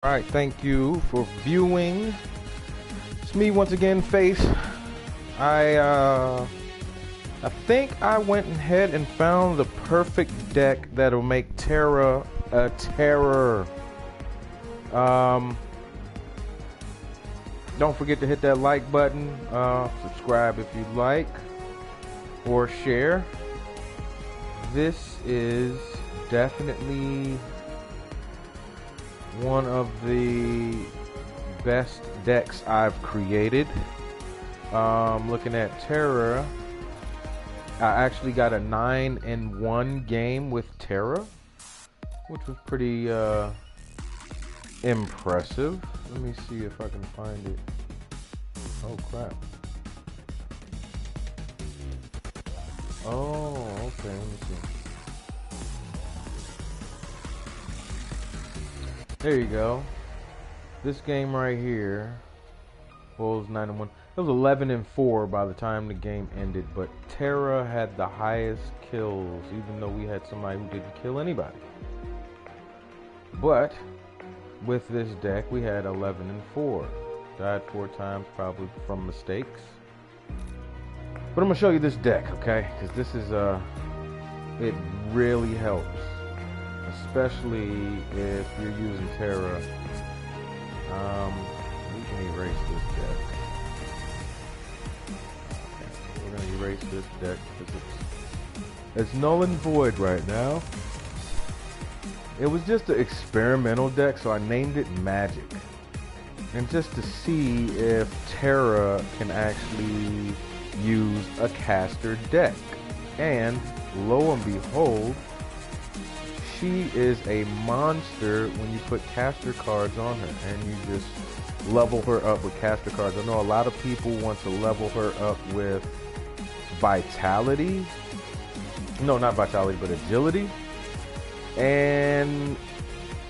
All right, thank you for viewing. It's me once again, Face. I think I went ahead and found the perfect deck that'll make TERRA a terror. Don't forget to hit that like button, subscribe if you like, or share. This is definitely one of the best decks I've created. Looking at TERRA, I actually got a 9-1 game with TERRA, which was pretty impressive. Let me see if I can find it. Oh crap. Oh, okay, let me see. There you go. This game right here, well, it was 9-1. It was 11-4 by the time the game ended, but TERRA had the highest kills, even though we had somebody who didn't kill anybody. But with this deck, we had 11-4. Died 4 times, probably from mistakes. But I'm gonna show you this deck, okay? Because this is it really helps, especially if you're using TERRA. We can erase this deck. Okay, we're gonna erase this deck because it's null and void right now. It was just an experimental deck, so I named it Magic, and just to see if TERRA can actually use a caster deck. And lo and behold, she is a monster when you put caster cards on her and you just level her up with caster cards. I know a lot of people want to level her up with vitality. No, not vitality, but agility. And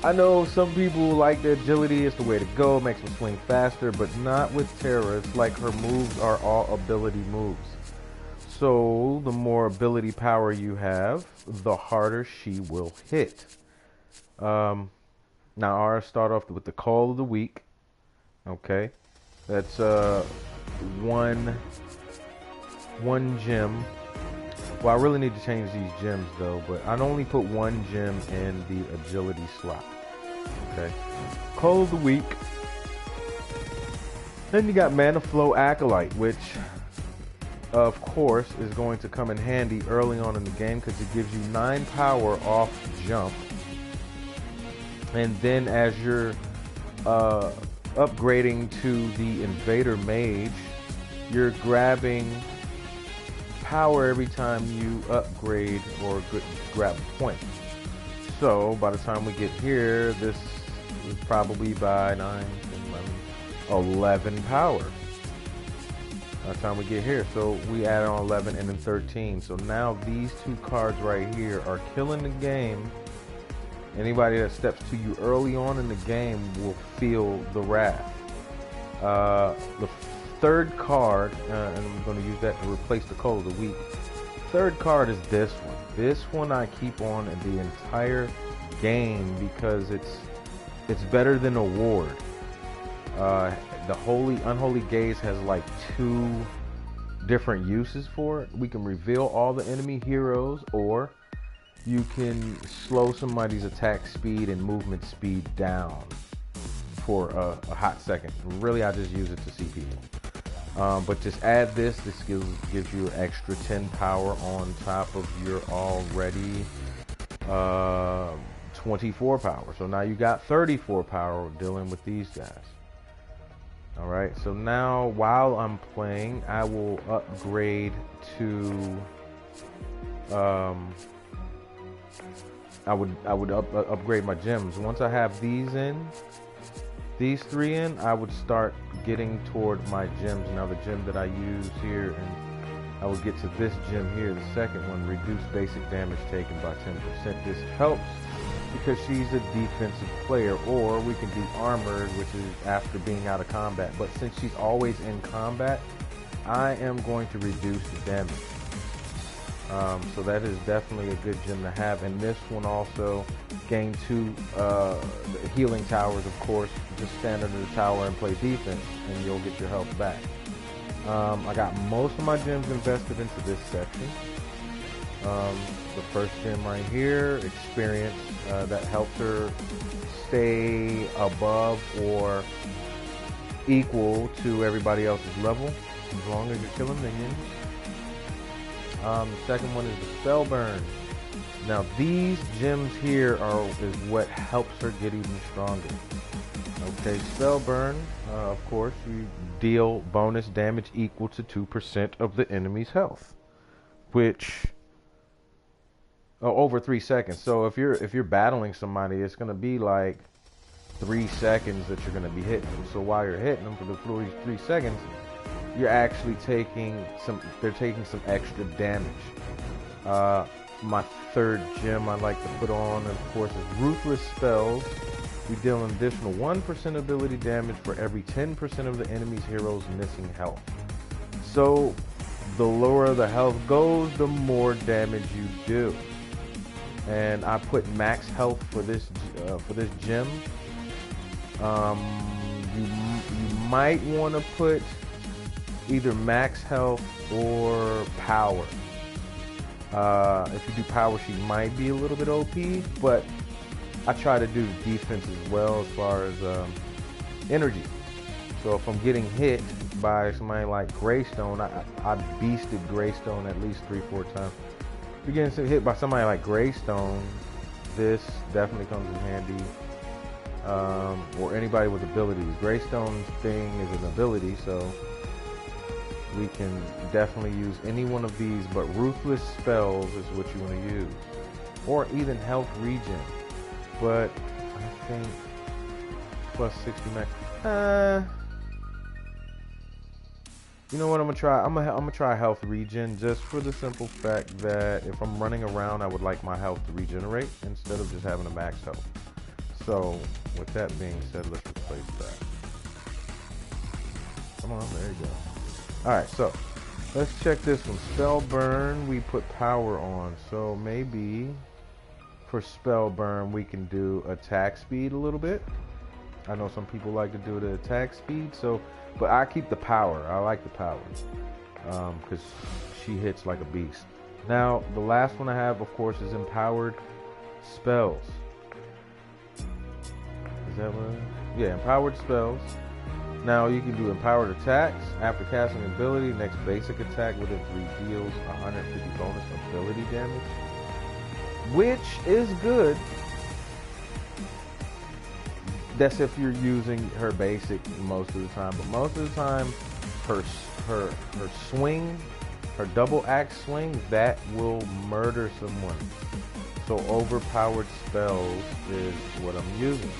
I know some people like the agility, it's the way to go, it makes them swing faster, but not with TERRA. It's like her moves are all ability moves. So the more ability power you have, the harder she will hit. Now I'll start off with the call of the week. Okay, that's one gem. Well, I really need to change these gems though, but I'd only put one gem in the agility slot. Okay, call of the week. Then you got Mana Flow Acolyte, which of course is going to come in handy early on in the game because it gives you 9 power off jump. And then as you're upgrading to the Invader Mage, you're grabbing power every time you upgrade or grab a point. So by the time we get here, this is probably by 9, 10, 11 power. By the time we get here, so we add on 11 and then 13. So now these 2 cards right here are killing the game. Anybody that steps to you early on in the game will feel the wrath. The third card, and I'm going to use that to replace the call of the week. Third card is this one. This one I keep on in the entire game because it's better than a ward. The Unholy Gaze has like 2 different uses for it. We can reveal all the enemy heroes, or you can slow somebody's attack speed and movement speed down for a hot second. Really, I just use it to see people. But just add this. This gives you an extra 10 power on top of your already 24 power. So now you got 34 power dealing with these guys. Alright, so now while I'm playing, I will upgrade to I would upgrade my gems. Once I have these 3 in, I would start getting toward my gems. Now the gem that I use here, and I will get to this gem here, the second one, reduce basic damage taken by 10%. This helps because she's a defensive player, or we can do armored, which is after being out of combat. But since she's always in combat, I am going to reduce the damage. So that is definitely a good gym to have. And this one also gain 2 healing towers, of course. Just stand under the tower and play defense, and you'll get your health back. I got most of my gems invested into this section. The first gem right here, experience, that helps her stay above or equal to everybody else's level, as long as you're killing minions. The second one is the spell burn. Now these gems here is what helps her get even stronger. Okay, spell burn, of course, you deal bonus damage equal to 2% of the enemy's health, which over 3 seconds. So if you're battling somebody, it's gonna be like 3 seconds that you're gonna be hitting them. So while you're hitting them for the 3 seconds, you're actually taking some extra damage. My third gem I like to put on, of course, is ruthless spells. We deal an additional 1% ability damage for every 10% of the enemy's hero's missing health. So the lower the health goes, the more damage you do. And I put max health for this gem. You might want to put either max health or power. If you do power, she might be a little bit OP, but I try to do defense as well as far as energy. So if I'm getting hit by somebody like Greystone, I beasted Greystone at least 3-4 times. If you're getting hit by somebody like Greystone, this definitely comes in handy. Or anybody with abilities. Greystone's thing is an ability, so we can definitely use any one of these, but ruthless spells is what you want to use. Or even health regen. But I think plus 60 max. You know what I'm gonna try? I'm gonna try health regen, just for the simple fact that if I'm running around, I would like my health to regenerate instead of just having a max health. So with that being said, let's replace that. Come on, there you go. Alright, so let's check this one. Spell burn, we put power on. So maybe for spell burn we can do attack speed a little bit. I know some people like to do the attack speed, so but I keep the power. I like the power because she hits like a beast. Now the last one I have, of course, is empowered spells. Is that what? Yeah, empowered spells. Now you can do empowered attacks. After casting ability, next basic attack within 3 deals 150 bonus ability damage, which is good. That's if you're using her basic most of the time, but most of the time her swing, her double axe swing, that will murder someone. So overpowered spells is what I'm using.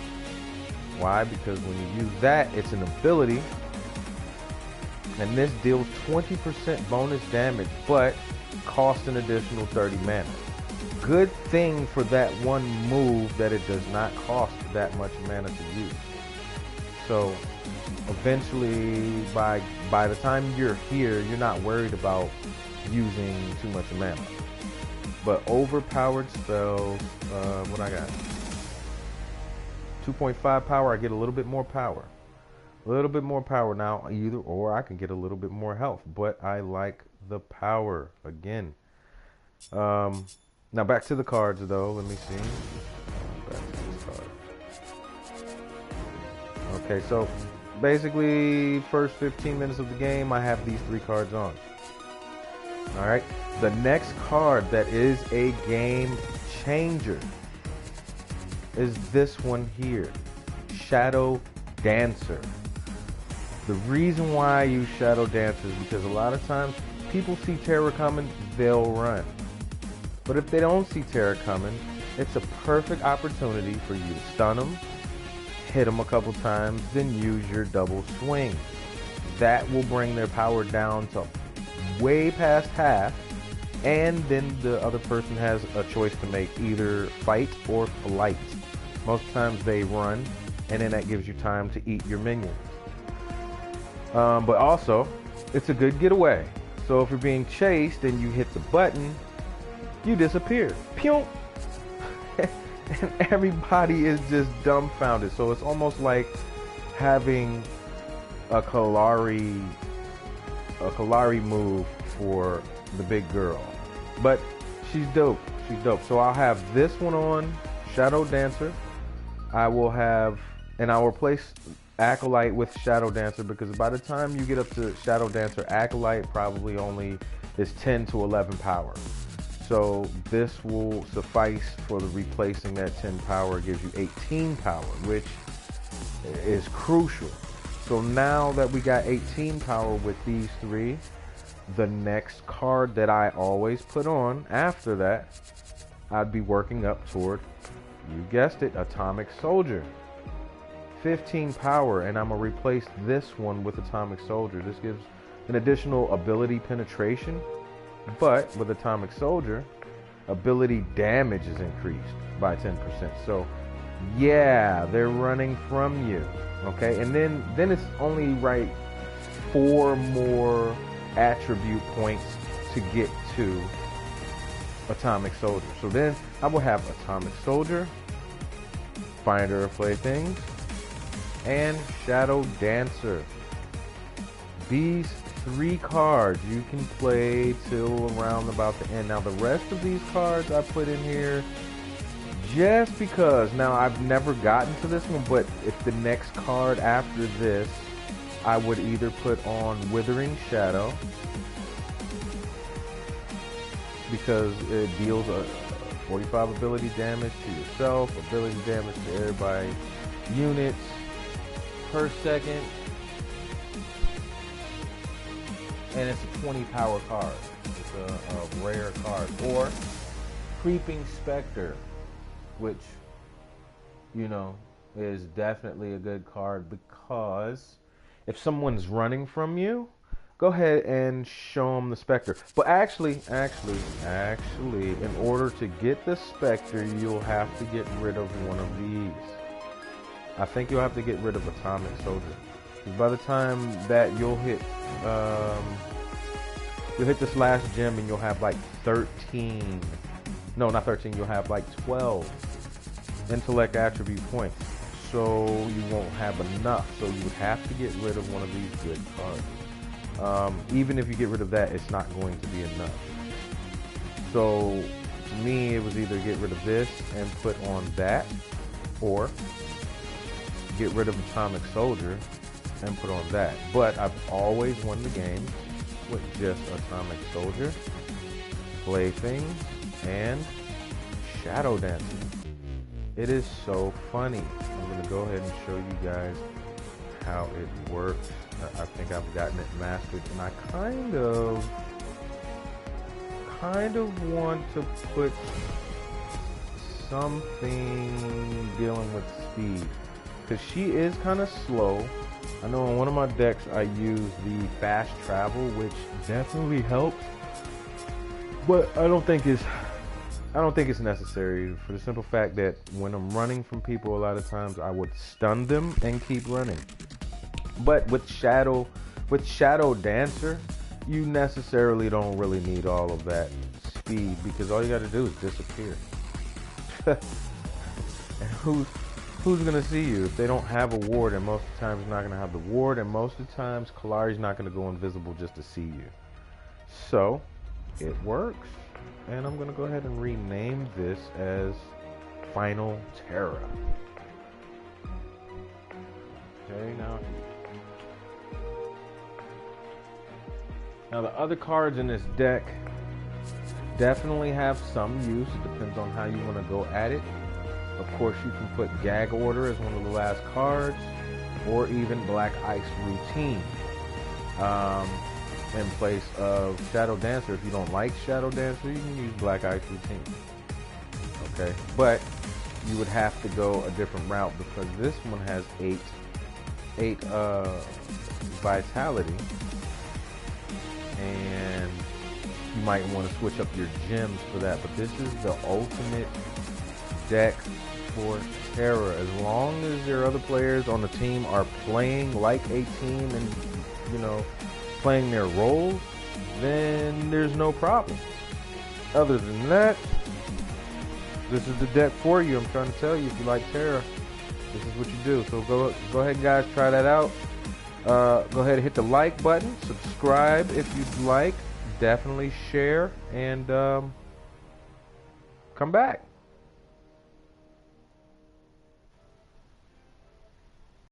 Why? Because when you use that, it's an ability, and this deals 20% bonus damage, but costs an additional 30 mana. Good thing for that one move that it does not cost that much mana to use. So eventually, by the time you're here, you're not worried about using too much mana. But overpowered spells, what I got? 2.5 power, I get a little bit more power. A little bit more power now, either or I can get a little bit more health, but I like the power again. Now back to the cards though, let me see. Back to this card. Okay, so basically first 15 minutes of the game I have these 3 cards on. Alright, the next card that is a game changer is this one here, Shadow Dancer. The reason why I use Shadow Dancer is because a lot of times people see TERRA coming, they'll run. But if they don't see TERRA coming, it's a perfect opportunity for you to stun them, hit them a couple times, then use your double swing. That will bring their power down to way past half, and then the other person has a choice to make, either fight or flight. Most times they run, and then that gives you time to eat your minions. But also, it's a good getaway. So if you're being chased and you hit the button, you disappear. Pew! And everybody is just dumbfounded. So it's almost like having a Kalari move for the big girl. But she's dope. She's dope. So I'll have this one on, Shadow Dancer. I will replace Acolyte with Shadow Dancer, because by the time you get up to Shadow Dancer, Acolyte probably only is 10 to 11 power. So this will suffice for the replacing that 10 power. It gives you 18 power, which is crucial. So now that we got 18 power with these three, the next card that I always put on after that, I'd be working up toward, you guessed it, Atomic Soldier. 15 power, and I'm gonna replace this one with Atomic Soldier. This gives an additional ability penetration, but with Atomic Soldier, ability damage is increased by 10%. So yeah, they're running from you. Okay, and then it's only right 4 more attribute points to get to Atomic Soldier. So then I will have Atomic Soldier, Finder of Playthings, and Shadow Dancer. These 3 cards you can play till around about the end. Now the rest of these cards I put in here just because, now I've never gotten to this one, but if the next card after this, I would either put on Withering Shadow, because it deals a 45 ability damage to yourself, ability damage to everybody, units per second, and it's a 20 power card. It's a rare card. Or Creeping Spectre, which, you know, is definitely a good card, because if someone's running from you, go ahead and show them the Spectre. But actually, in order to get the Spectre, you'll have to get rid of one of these. I think you'll have to get rid of Atomic Soldier. Because by the time that you'll hit this last gem, and you'll have like 13. No, not 13. You'll have like 12 intellect attribute points. So you won't have enough. So you would have to get rid of one of these good cards. Even if you get rid of that, it's not going to be enough. So to me, it was either get rid of this and put on that, or get rid of Atomic Soldier and put on that. But I've always won the game with just Atomic Soldier, Plaything, and Shadow Dancer. It is so funny. I'm going to go ahead and show you guys how it works. I think I've gotten it mastered, and I kind of want to put something dealing with speed, because she is kind of slow. I know on one of my decks I use the fast travel, which definitely helps, but I don't think it's necessary, for the simple fact that when I'm running from people, a lot of times I would stun them and keep running. But with Shadow Dancer, you necessarily don't really need all of that speed, because all you got to do is disappear. And who's gonna see you if they don't have a ward? And most of the time, it's not gonna have the ward, and most of the times, Kalari's not gonna go invisible just to see you. So it works, and I'm gonna go ahead and rename this as Final TERRA. Okay, now the other cards in this deck definitely have some use. It depends on how you want to go at it. Of course, you can put Gag Order as one of the last cards, or even Black Ice Routine in place of Shadow Dancer. If you don't like Shadow Dancer, you can use Black Ice Routine. Okay, but you would have to go a different route, because this one has 8 vitality, and you might want to switch up your gems for that. But this is the ultimate deck for TERRA. As long as your other players on the team are playing like a team and, you know, playing their roles, then there's no problem. Other than that, this is the deck for you. I'm trying to tell you, if you like TERRA, this is what you do. So go ahead, guys, try that out. Go ahead and hit the like button, subscribe if you'd like, definitely share, and come back.